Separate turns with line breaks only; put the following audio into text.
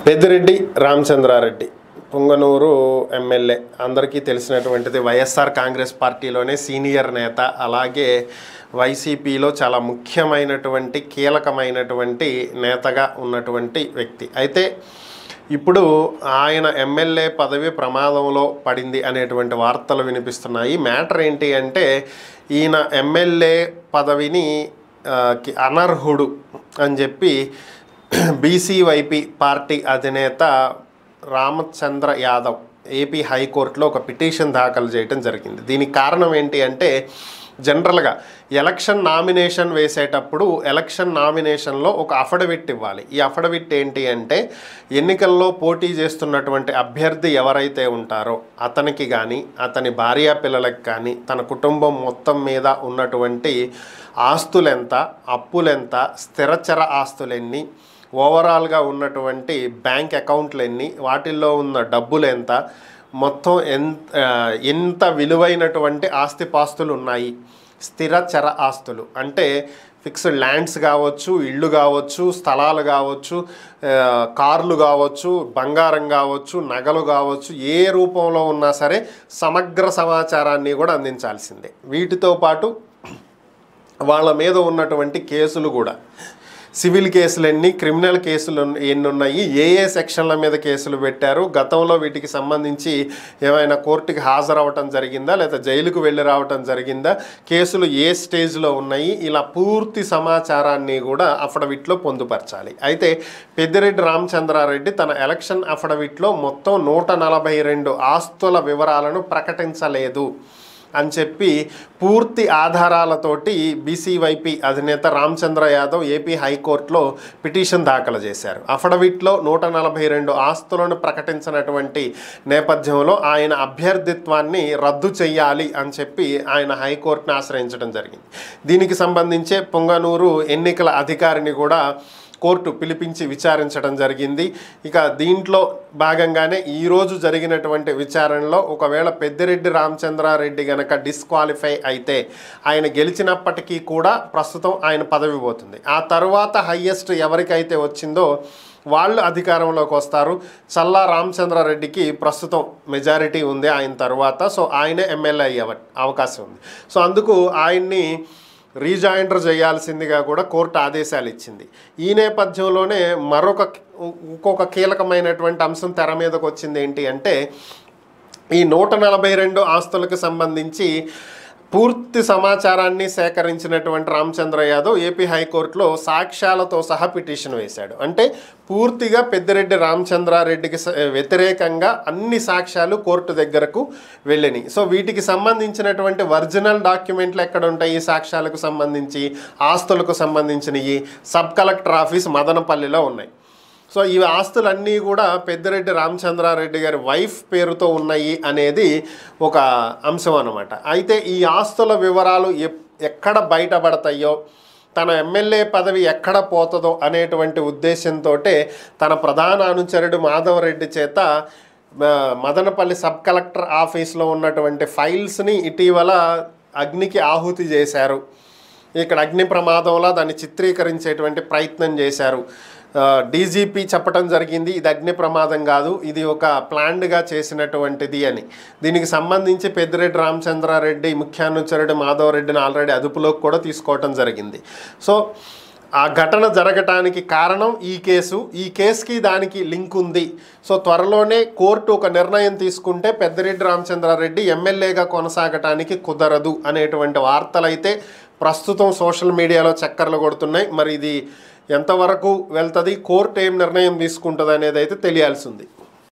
Peddireddy Ramachandra Reddy Punganur MLA అందరికీ తెలిసినటువంటిది. వైఎస్ఆర్ కాంగ్రెస్ పార్టీలోనే senior నేత, అలాగే వైసీపీలో చాలా ముఖ్యమైనటువంటి కీలకమైనటువంటి నేతగా ఉన్నటువంటి వ్యక్తి. అయితే ఇప్పుడు ఆయన ఎమ్మెల్యే పదవి ప్రమాదంలో పడింది అనేటువంటి వార్తలు వినిపిస్తున్నాయి. మ్యాటర్ ఏంటి అంటే ఈయన ఎమ్మెల్యే పదవిని అనర్హుడు అని చెప్పి బీసీవైపీ పార్టీ అధినేత రామచంద్ర యాదవ్ ఏపీ హైకోర్టులో ఒక పిటిషన్ దాఖలు చేయడం జరిగింది. దీనికి కారణం ఏంటి అంటే జనరల్గా ఎలక్షన్ నామినేషన్ వేసేటప్పుడు ఎలక్షన్ నామినేషన్లో ఒక అఫిడవిట్ ఇవ్వాలి. ఈ అఫిడవిట్ ఏంటి అంటే ఎన్నికల్లో పోటీ చేస్తున్నటువంటి అభ్యర్థి ఎవరైతే ఉంటారో అతనికి కానీ అతని భార్యా పిల్లలకు కానీ తన కుటుంబం మొత్తం మీద ఉన్నటువంటి ఆస్తులెంత, అప్పులెంత, స్థిరచర ఆస్తులెన్ని, ఓవరాల్గా ఉన్నటువంటి బ్యాంక్ అకౌంట్లు ఎన్ని, వాటిల్లో ఉన్న డబ్బులు ఎంత, మొత్తం ఎంత విలువైనటువంటి ఆస్తిపాస్తులు ఉన్నాయి. స్థిరచర ఆస్తులు అంటే ఫిక్స్డ్ ల్యాండ్స్ కావచ్చు, ఇళ్ళు కావచ్చు, స్థలాలు కావచ్చు, కార్లు కావచ్చు, బంగారం కావచ్చు, నగలు కావచ్చు, ఏ రూపంలో ఉన్నా సరే సమగ్ర సమాచారాన్ని కూడా అందించాల్సిందే. వీటితో పాటు వాళ్ళ మీద ఉన్నటువంటి కేసులు కూడా, సివిల్ కేసులు ఎన్ని, క్రిమినల్ కేసులు ఎన్ని ఉన్నాయి, ఏ సెక్షన్ల మీద కేసులు పెట్టారు, గతంలో వీటికి సంబంధించి ఏమైనా కోర్టుకి హాజరవటం జరిగిందా లేదా జైలుకు వెళ్ళి రావటం జరిగిందా, కేసులు ఏ స్టేజ్లో ఉన్నాయి, ఇలా పూర్తి సమాచారాన్ని కూడా అఫిడవిట్లో పొందుపరచాలి. అయితే పెద్దిరెడ్డి రామచంద్రారెడ్డి తన ఎలక్షన్ అఫిడవిట్లో మొత్తం 142 ఆస్తుల వివరాలను ప్రకటించలేదు అని చెప్పి పూర్తి ఆధారాలతోటి బీసీవైపీ అధినేత రామచంద్ర యాదవ్ ఏపీ హైకోర్టులో పిటిషన్ దాఖలు చేశారు. అఫిడవిట్లో 142 ఆస్తులను ప్రకటించినటువంటి నేపథ్యంలో ఆయన అభ్యర్థిత్వాన్ని రద్దు చేయాలి అని చెప్పి ఆయన హైకోర్టును ఆశ్రయించడం జరిగింది. దీనికి సంబంధించే పుంగనూరు ఎన్నికల అధికారిని కూడా కోర్టు పిలిపించి విచారించడం జరిగింది. ఇక దీంట్లో భాగంగానే ఈరోజు జరిగినటువంటి విచారణలో ఒకవేళ పెద్దిరెడ్డి రామచంద్రారెడ్డి గనక డిస్క్వాలిఫై అయితే ఆయన గెలిచినప్పటికీ కూడా ప్రస్తుతం ఆయన పదవి పోతుంది. ఆ తర్వాత హయ్యెస్ట్ ఎవరికైతే వచ్చిందో వాళ్ళు అధికారంలోకి వస్తారు. చల్లా రామచంద్రారెడ్డికి ప్రస్తుతం మెజారిటీ ఉంది ఆయన తర్వాత, సో ఆయనే ఎమ్మెల్యే అయ్యే అవకాశం ఉంది. సో అందుకు ఆయన్ని రీజాయిండర్ చేయాల్సిందిగా కూడా కోర్టు ఆదేశాలు ఇచ్చింది. ఈ నేపథ్యంలోనే ఇంకొక కీలకమైనటువంటి అంశం తెర మీదకి వచ్చింది. ఏంటి అంటే ఈ 142 ఆస్తులకు సంబంధించి పూర్తి సమాచారాన్ని సేకరించినటువంటి రామచంద్ర యాదవ్ ఏపీ హైకోర్టులో సాక్ష్యాలతో సహా పిటిషన్ వేశాడు. అంటే పూర్తిగా పెద్దిరెడ్డి రామచంద్రారెడ్డికి వ్యతిరేకంగా అన్ని సాక్ష్యాలు కోర్టు దగ్గరకు వెళ్ళినాయి. సో వీటికి సంబంధించినటువంటి ఒరిజినల్ డాక్యుమెంట్లు ఎక్కడ ఉంటాయి? ఈ సాక్ష్యాలకు సంబంధించి, ఆస్తులకు సంబంధించినవి సబ్ కలెక్టర్ ఆఫీస్ మదనపల్లిలో ఉన్నాయి. సో ఈ ఆస్తులన్నీ కూడా పెద్దిరెడ్డి రామచంద్రారెడ్డి గారి వైఫ్ పేరుతో ఉన్నాయి అనేది ఒక అంశం అన్నమాట. అయితే ఈ ఆస్తుల వివరాలు ఎక్కడ బయటపడతాయో, తన ఎమ్మెల్యే పదవి ఎక్కడ పోతుందో అనేటువంటి ఉద్దేశంతో తన ప్రధాన అనుచరుడు మాధవరెడ్డి చేత మదనపల్లి సబ్ కలెక్టర్ ఆఫీస్లో ఉన్నటువంటి ఫైల్స్ని ఇటీవల అగ్నికి ఆహుతి చేశారు. ఇక్కడ అగ్ని ప్రమాదంలో దాన్ని చిత్రీకరించేటువంటి ప్రయత్నం చేశారు. డీజీపీ చెప్పడం జరిగింది, ఇది అగ్ని ప్రమాదం కాదు, ఇది ఒక ప్లాన్డ్గా చేసినటువంటిది అని. దీనికి సంబంధించి పెద్దిరెడ్డి రామచంద్రారెడ్డి ముఖ్యానుచరుడు మాధవరెడ్డిని ఆల్రెడీ అదుపులోకి కూడా తీసుకోవటం జరిగింది. సో ఆ ఘటన జరగటానికి కారణం ఈ కేసుకి దానికి లింక్ ఉంది. సో త్వరలోనే కోర్టు ఒక నిర్ణయం తీసుకుంటే పెద్దిరెడ్డి రామచంద్రారెడ్డి ఎమ్మెల్యేగా కొనసాగటానికి కుదరదు అనేటువంటి వార్తలు అయితే ప్రస్తుతం సోషల్ మీడియాలో చక్కర్లు కొడుతున్నాయి. మరి ఇది ఎంతవరకు వెళ్తుంది, కోర్టు ఏం నిర్ణయం తీసుకుంటుంది అనేది అయితే తెలియాల్సి ఉంది.